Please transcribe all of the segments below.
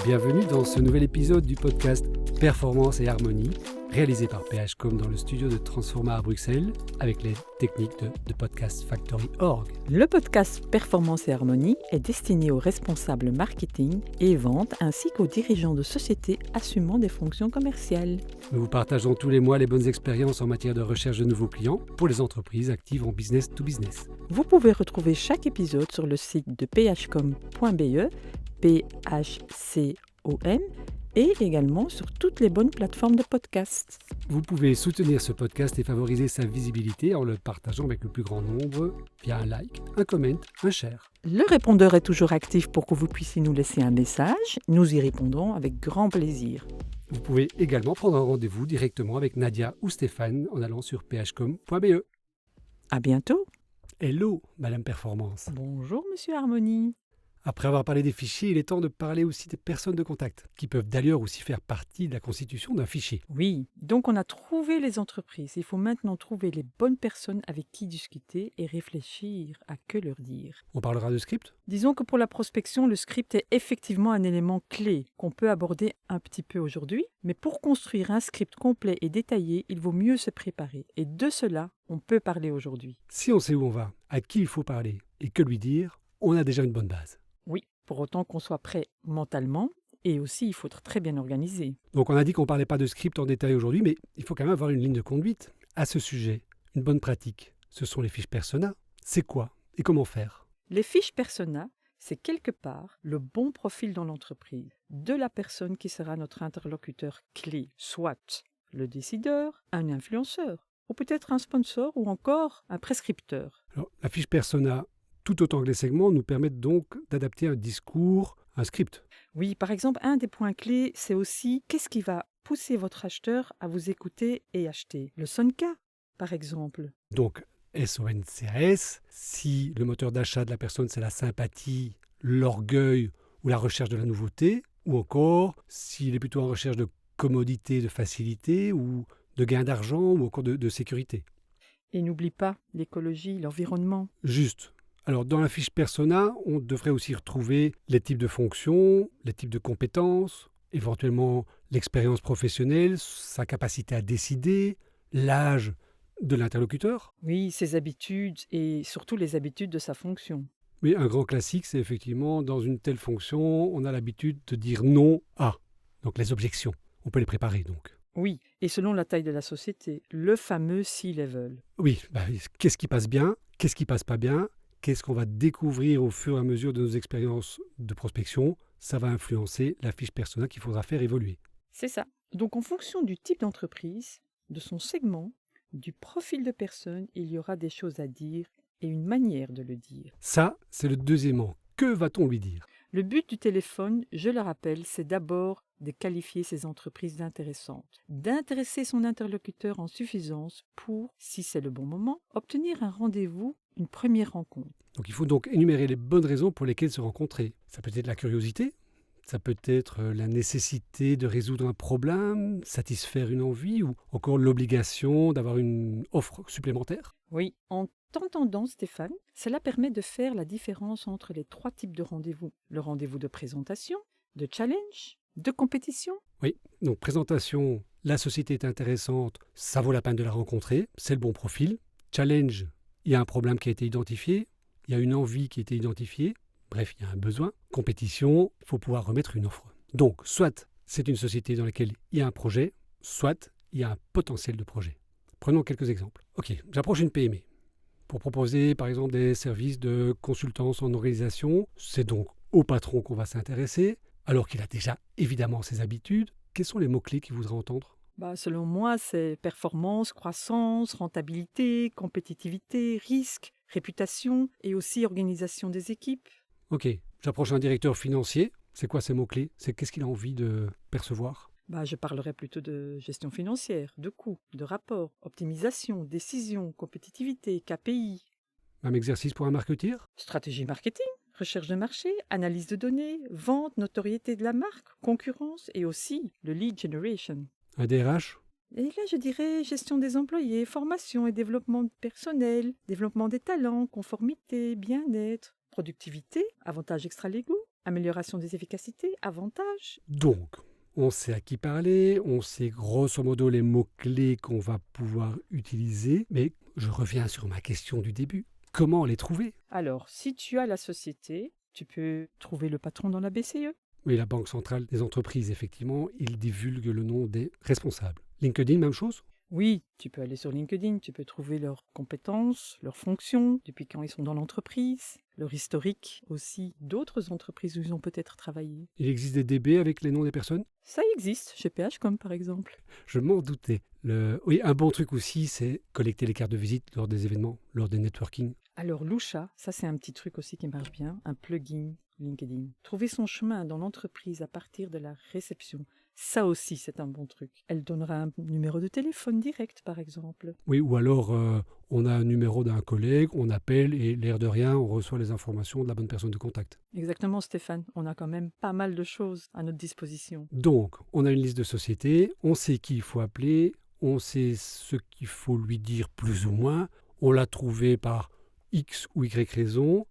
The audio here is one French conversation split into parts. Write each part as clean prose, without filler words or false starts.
bienvenue dans ce nouvel épisode du podcast Performance et Harmonie, réalisé par PHcom dans le studio de Transforma à Bruxelles, avec l'aide technique de Podcast Factory.org. Le podcast Performance et Harmonie est destiné aux responsables marketing et vente ainsi qu'aux dirigeants de sociétés assumant des fonctions commerciales. Nous vous partageons tous les mois les bonnes expériences en matière de recherche de nouveaux clients pour les entreprises actives en business to business. Vous pouvez retrouver chaque épisode sur le site de phcom.be, PHCOM, et également sur toutes les bonnes plateformes de podcast. Vous pouvez soutenir ce podcast et favoriser sa visibilité en le partageant avec le plus grand nombre via un like, un comment, un share. Le répondeur est toujours actif pour que vous puissiez nous laisser un message. Nous y répondrons avec grand plaisir. Vous pouvez également prendre un rendez-vous directement avec Nadia ou Stéphane en allant sur phcom.be. À bientôt. Hello, Madame Performance. Bonjour, Monsieur Harmonie. Après avoir parlé des fichiers, il est temps de parler aussi des personnes de contact, qui peuvent d'ailleurs aussi faire partie de la constitution d'un fichier. Oui, donc on a trouvé les entreprises. Il faut maintenant trouver les bonnes personnes avec qui discuter et réfléchir à que leur dire. On parlera de script ? Disons que pour la prospection, le script est effectivement un élément clé qu'on peut aborder un petit peu aujourd'hui. Mais pour construire un script complet et détaillé, il vaut mieux se préparer. Et de cela, on peut parler aujourd'hui. Si on sait où on va, à qui il faut parler et que lui dire, on a déjà une bonne base. Oui, pour autant qu'on soit prêt mentalement, et aussi il faut être très bien organisé. Donc on a dit qu'on ne parlait pas de script en détail aujourd'hui, mais il faut quand même avoir une ligne de conduite à ce sujet. Une bonne pratique, ce sont les fiches persona. C'est quoi et comment faire ? Les fiches persona, c'est quelque part le bon profil dans l'entreprise de la personne qui sera notre interlocuteur clé, soit le décideur, un influenceur, ou peut-être un sponsor ou encore un prescripteur. Alors, la fiche persona, tout autant que les segments, nous permettent donc d'adapter un discours, un script. Oui, par exemple, un des points clés, c'est aussi qu'est-ce qui va pousser votre acheteur à vous écouter et acheter. Le SONCA, par exemple. Donc, SONCAS, si le moteur d'achat de la personne, c'est la sympathie, l'orgueil ou la recherche de la nouveauté, ou encore s'il est plutôt en recherche de commodité, de facilité, ou de gain d'argent, ou encore de sécurité. Et n'oublie pas l'écologie, l'environnement. Juste. Alors, dans la fiche persona, on devrait aussi retrouver les types de fonctions, les types de compétences, éventuellement l'expérience professionnelle, sa capacité à décider, l'âge de l'interlocuteur. Oui, ses habitudes et surtout les habitudes de sa fonction. Mais un grand classique, c'est effectivement, dans une telle fonction, on a l'habitude de dire non à. Donc les objections, on peut les préparer donc. Oui, et selon la taille de la société, le fameux C-level. Oui, qu'est-ce qui passe bien, qu'est-ce qui passe pas bien, qu'est-ce qu'on va découvrir au fur et à mesure de nos expériences de prospection, ça va influencer la fiche persona qu'il faudra faire évoluer. C'est ça. Donc en fonction du type d'entreprise, de son segment, du profil de personne, il y aura des choses à dire et une manière de le dire. Ça, c'est le deuxièmement. Que va-t-on lui dire ? Le but du téléphone, je le rappelle, c'est d'abord de qualifier ces entreprises d'intéressantes, d'intéresser son interlocuteur en suffisance pour, si c'est le bon moment, obtenir un rendez-vous, une première rencontre. Donc il faut donc énumérer les bonnes raisons pour lesquelles se rencontrer. Ça peut être la curiosité, ça peut être la nécessité de résoudre un problème, satisfaire une envie ou encore l'obligation d'avoir une offre supplémentaire. Oui, en t'entendant Stéphane, cela permet de faire la différence entre les trois types de rendez-vous. Le rendez-vous de présentation, de challenge, de compétition. Oui, donc présentation, la société est intéressante, ça vaut la peine de la rencontrer, c'est le bon profil. Challenge, il y a un problème qui a été identifié, il y a une envie qui a été identifiée, bref, il y a un besoin. Compétition, il faut pouvoir remettre une offre. Donc, soit c'est une société dans laquelle il y a un projet, soit il y a un potentiel de projet. Prenons quelques exemples. Ok, j'approche une PME pour proposer par exemple des services de consultance en organisation. C'est donc au patron qu'on va s'intéresser, alors qu'il a déjà évidemment ses habitudes. Quels sont les mots-clés qu'il voudra entendre ? Selon moi, c'est performance, croissance, rentabilité, compétitivité, risque, réputation et aussi organisation des équipes. Ok, j'approche un directeur financier. C'est quoi ces mots-clés ? C'est qu'est-ce qu'il a envie de percevoir ? Je parlerai plutôt de gestion financière, de coûts, de rapports, optimisation, décision, compétitivité, KPI. Même exercice pour un marketeur ? Stratégie marketing, recherche de marché, analyse de données, vente, notoriété de la marque, concurrence et aussi le lead generation. Un DRH ? Et là, je dirais gestion des employés, formation et développement personnel, développement des talents, conformité, bien-être, productivité, avantages extra-légaux, Amélioration des efficacités, avantages. Donc, on sait à qui parler, on sait grosso modo les mots-clés qu'on va pouvoir utiliser, mais je reviens sur ma question du début. Comment les trouver? Alors, si tu as la société, tu peux trouver le patron dans la BCE. Oui, la Banque centrale des entreprises, effectivement, il divulgue le nom des responsables. LinkedIn, même chose? Oui, tu peux aller sur LinkedIn, tu peux trouver leurs compétences, leurs fonctions, depuis quand ils sont dans l'entreprise, leur historique aussi d'autres entreprises où ils ont peut-être travaillé. Il existe des DB avec les noms des personnes? Ça existe, chez PHcom par exemple. Je m'en doutais. Oui, un bon truc aussi, c'est collecter les cartes de visite lors des événements, lors des networking. Alors Lusha, ça c'est un petit truc aussi qui marche bien, un plugin LinkedIn. Trouver son chemin dans l'entreprise à partir de la réception, ça aussi c'est un bon truc. Elle donnera un numéro de téléphone direct par exemple. Oui, ou alors on a un numéro d'un collègue, on appelle et l'air de rien, on reçoit les informations de la bonne personne de contact. Exactement Stéphane, on a quand même pas mal de choses à notre disposition. Donc, on a une liste de sociétés, on sait qui il faut appeler, on sait ce qu'il faut lui dire plus ou moins, on l'a trouvé par X ou Y raison.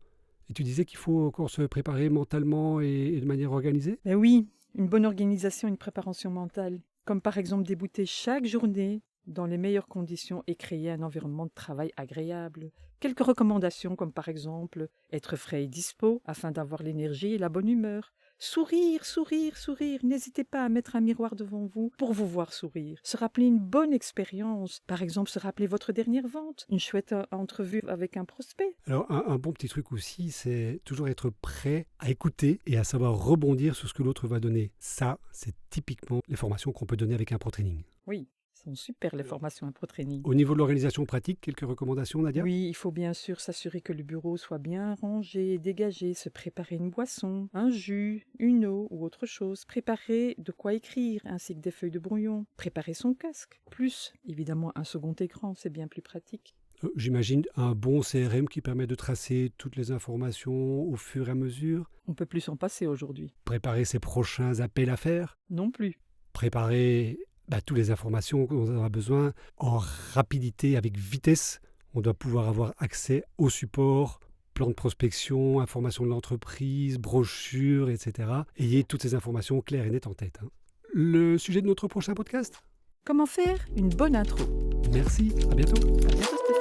Et tu disais qu'il faut encore se préparer mentalement et de manière organisée? Mais oui, une bonne organisation, une préparation mentale, comme par exemple débuter chaque journée dans les meilleures conditions et créer un environnement de travail agréable. Quelques recommandations comme par exemple être frais et dispo afin d'avoir l'énergie et la bonne humeur. Sourire, sourire, sourire. N'hésitez pas à mettre un miroir devant vous pour vous voir sourire. Se rappeler une bonne expérience. Par exemple, se rappeler votre dernière vente. Une chouette entrevue avec un prospect. Alors, un bon petit truc aussi, c'est toujours être prêt à écouter et à savoir rebondir sur ce que l'autre va donner. Ça, c'est typiquement les formations qu'on peut donner avec un pro-training. Oui. Sont super les formations ImproTraining. Au niveau de l'organisation pratique, quelques recommandations, Nadia? Oui, il faut bien sûr s'assurer que le bureau soit bien rangé, dégagé, se préparer une boisson, un jus, une eau ou autre chose, préparer de quoi écrire ainsi que des feuilles de brouillon, préparer son casque, plus évidemment un second écran, c'est bien plus pratique. J'imagine un bon CRM qui permet de tracer toutes les informations au fur et à mesure. On peut plus s'en passer aujourd'hui. Préparer ses prochains appels à faire. Non plus. Préparer toutes les informations dont on aura besoin en rapidité, avec vitesse. On doit pouvoir avoir accès au support, plan de prospection, information de l'entreprise, brochure, etc. Ayez toutes ces informations claires et nettes en tête. Le sujet de notre prochain podcast? Comment faire une bonne intro? Merci, à bientôt. À bientôt Stéphane.